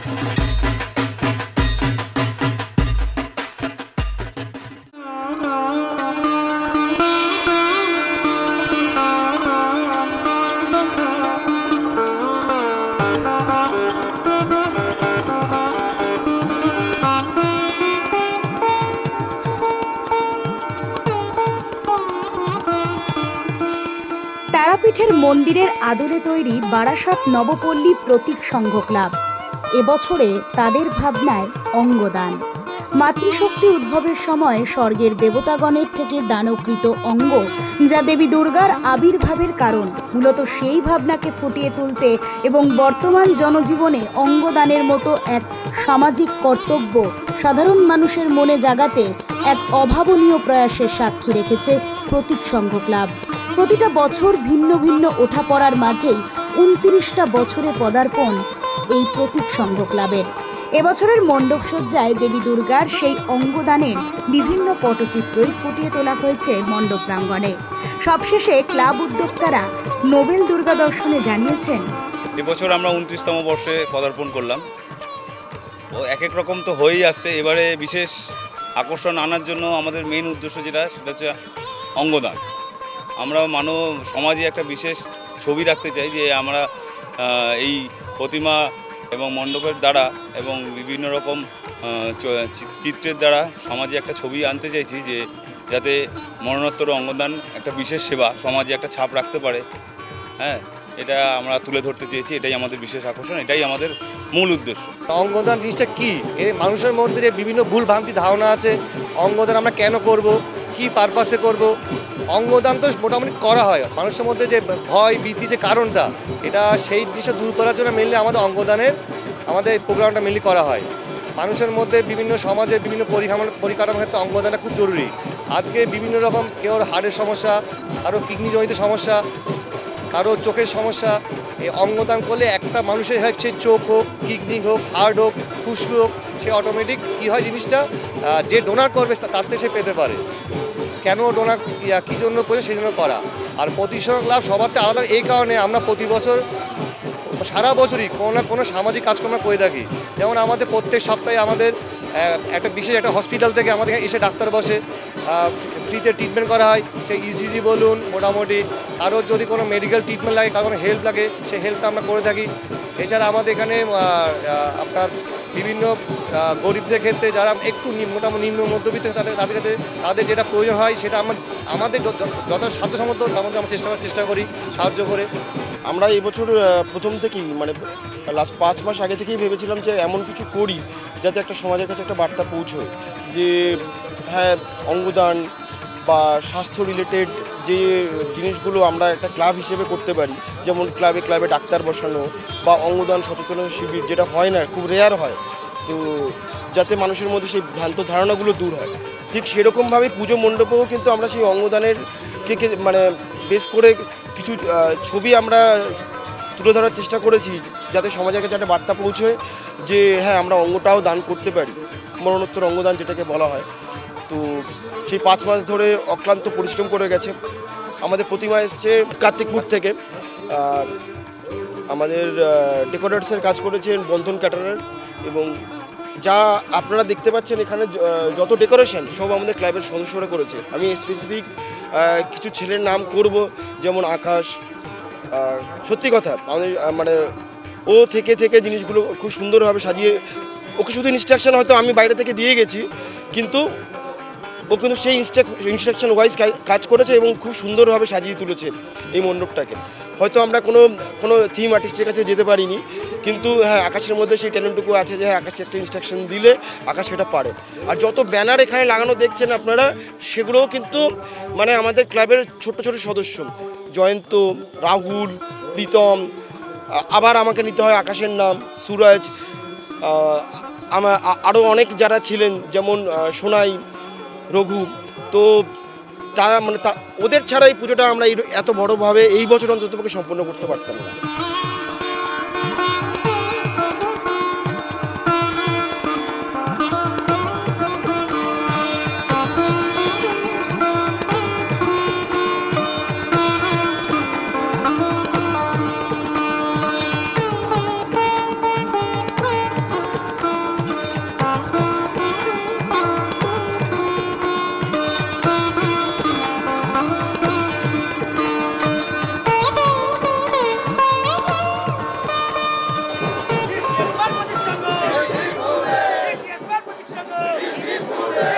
তারাপীঠের মন্দিরের আদলে তৈরি বারাসাত নবপল্লী প্রতীক সংঘ ক্লাব এবছরে তাদের ভাবনায় অঙ্গদান। মাতৃশক্তি উদ্ভবের সময় স্বর্গের দেবতাগণের থেকে দানকৃত অঙ্গ, যা দেবী দুর্গার আবির্ভাবের কারণ, মূলত সেই ভাবনাকে ফুটিয়ে তুলতে এবং বর্তমান জনজীবনে অঙ্গদানের মতো এক সামাজিক কর্তব্য সাধারণ মানুষের মনে জাগাতে এক অভাবনীয় প্রয়াসের সাক্ষী রেখেছে প্রতীক সংঘ ক্লাব। প্রতিটা বছর ভিন্ন ভিন্ন ওঠাপড়ার মাঝেই ২৯টা বছরে পদার্পণ এই প্রতীক সংঘ ক্লাবের। এবছরের মণ্ডপসজ্জায় দেবী দুর্গার সেই অঙ্গদানের বিভিন্ন পটচিত্রই ফুটিয়ে তোলা হয়েছে মণ্ডপ প্রাঙ্গণে। সবশেষে ক্লাব উদ্যোক্তারা নোবেল দুর্গা দর্শনে জানিয়েছেন, এবছর আমরা ২৯তম বর্ষে পদার্পণ করলাম। ও এক এক রকম তো হয়েই আসছে, এবারে বিশেষ আকর্ষণ আনার জন্য আমাদের মেইন উদ্দেশ্য সেটা হচ্ছে অঙ্গদান। আমরা সমাজে একটা বিশেষ ছবি রাখতে চাই যে আমরা এই প্রতিমা এবং মণ্ডপের দ্বারা এবং বিভিন্ন রকম চিত্রের দ্বারা সমাজে একটা ছবি আনতে চাইছি, যে যাতে মরণোত্তর অঙ্গদান একটা বিশেষ সেবা সমাজে একটা ছাপ রাখতে পারে। হ্যাঁ, এটা আমরা তুলে ধরতে চেয়েছি, এটাই আমাদের বিশেষ আকর্ষণ, এটাই আমাদের মূল উদ্দেশ্য। অঙ্গদান জিনিসটা কী, এই মানুষের মধ্যে যে বিভিন্ন ভুল ভ্রান্তি ধারণা আছে, অঙ্গদান আমরা কেন করব, কি পারপাসে করব। অঙ্গদান তো মোটামুটি করা হয়, মানুষের মধ্যে যে ভয় ভীতি যে কারণটা, এটা সেই জিনিসটা দূর করার জন্য মেনলি আমাদের প্রোগ্রামটা মেনলি করা হয়। মানুষের মধ্যে বিভিন্ন সমাজের বিভিন্ন পরিকাঠামোর ক্ষেত্রে অঙ্গদানটা খুব জরুরি। আজকে বিভিন্ন রকম কেউ হার্টের সমস্যা, কারো কিডনিজনিত সমস্যা, কারো চোখের সমস্যা, এই অঙ্গদান করলে একটা মানুষের হয়, সে চোখ হোক, কিডনি হোক, হার্ট হোক, ফুসফুস হোক, সে অটোমেটিক কী হয় জিনিসটা, যে ডোনার করবে তার থেকে সে পেতে পারে। কেন ডোনার কী জন্য প্রয়োজন সেই জন্য করা। আর প্রতীক সংঘ ক্লাব সবার থেকে আলাদা এই কারণে, আমরা প্রতি বছর সারা বছরই কোনো না কোনো সামাজিক কাজকর্ম করে থাকি। যেমন আমাদের প্রত্যেক সপ্তাহে আমাদের একটা বিশেষ একটা হসপিটাল থেকে আমাদের এসে ডাক্তার বসে, ফ্রিতে ট্রিটমেন্ট করা হয়। সেই ইসিজি বলুন, মোটামুটি আরও যদি কোনো মেডিকেল ট্রিটমেন্ট লাগে, কারো কোনো হেল্প লাগে, সেই হেল্পটা আমরা করে থাকি। এছাড়া আমাদের এখানে আপনার বিভিন্ন গরিবদের ক্ষেত্রে যারা একটু মোটামুটি নিম্ন মধ্যবিত্ত তাদের যেটা প্রয়োজন হয় সেটা আমাদের যত সাধ্যসামর্থ্য তার মধ্যে আমরা চেষ্টা করি সাহায্য করে। আমরা এই বছর প্রথম থেকেই লাস্ট 5 মাস আগে থেকেই ভেবেছিলাম যে এমন কিছু করি যাতে একটা সমাজের কাছে একটা বার্তা পৌঁছয়, যে হ্যাঁ, অঙ্গদান বা স্বাস্থ্য রিলেটেড যে জিনিসগুলো আমরা একটা ক্লাব হিসেবে করতে পারি, যেমন ক্লাবে ডাক্তার বসানো বা অঙ্গদান সচেতনতা শিবির, যেটা হয় না, খুব রেয়ার হয়, তো যাতে মানুষের মধ্যে সেই ভ্রান্ত ধারণাগুলো দূর হয়। ঠিক সেরকমভাবে পুজো মণ্ডপেও কিন্তু আমরা সেই অঙ্গদানের বেশ করে কিছু ছবি আমরা তুলে ধরার চেষ্টা করেছি, যাতে সমাজের কাছে একটা বার্তা পৌঁছয় যে হ্যাঁ, আমরা অঙ্গটাও দান করতে পারি, মরণোত্তর অঙ্গদান যেটাকে বলা হয়। তো সেই 5 মাস ধরে অক্লান্ত পরিশ্রম করে গেছে। আমাদের প্রতিমা এসছে কার্তিকপুর থেকে, আর আমাদের ডেকোরেটসের কাজ করেছেন বন্ধন ক্যাটারার, এবং যা আপনারা দেখতে পাচ্ছেন এখানে যত ডেকোরেশন সব আমাদের ক্লাবের সদস্যরা করেছে। আমি স্পেসিফিক কিছু ছেলের নাম করব, যেমন আকাশ। সত্যি কথা, আমাদের ও থেকে জিনিসগুলো খুব সুন্দরভাবে সাজিয়ে, ওকে শুধু ইনস্ট্রাকশন হয়তো আমি বাইরে থেকে দিয়ে গেছি, কিন্তু ও কিন্তু সেই ইনস্ট্রাকশন ওয়াইজ কাজ করেছে এবং খুব সুন্দরভাবে সাজিয়ে তুলেছে এই মণ্ডপটাকে। হয়তো আমরা কোনো থিম আর্টিস্টের কাছে যেতে পারিনি, কিন্তু হ্যাঁ, আকাশের মধ্যে সেই ট্যালেন্টটুকু আছে যে হ্যাঁ, আকাশে একটা ইনস্ট্রাকশন দিলে আকাশ সেটা পারে। আর যত ব্যানার এখানে লাগানো দেখছেন আপনারা, সেগুলোও কিন্তু আমাদের ক্লাবের ছোট ছোট সদস্য, জয়ন্ত, রাহুল, প্রীতম, আবার আমাকে নিতে হয় আকাশের নাম, সুরজ, আরও অনেক যারা ছিলেন, যেমন সোনাই, রঘু। তো ওদের ছাড়া এই পুজোটা আমরা এত বড়োভাবে এই বছর অন্ততপক্ষে সম্পন্ন করতে পারতাম না। করে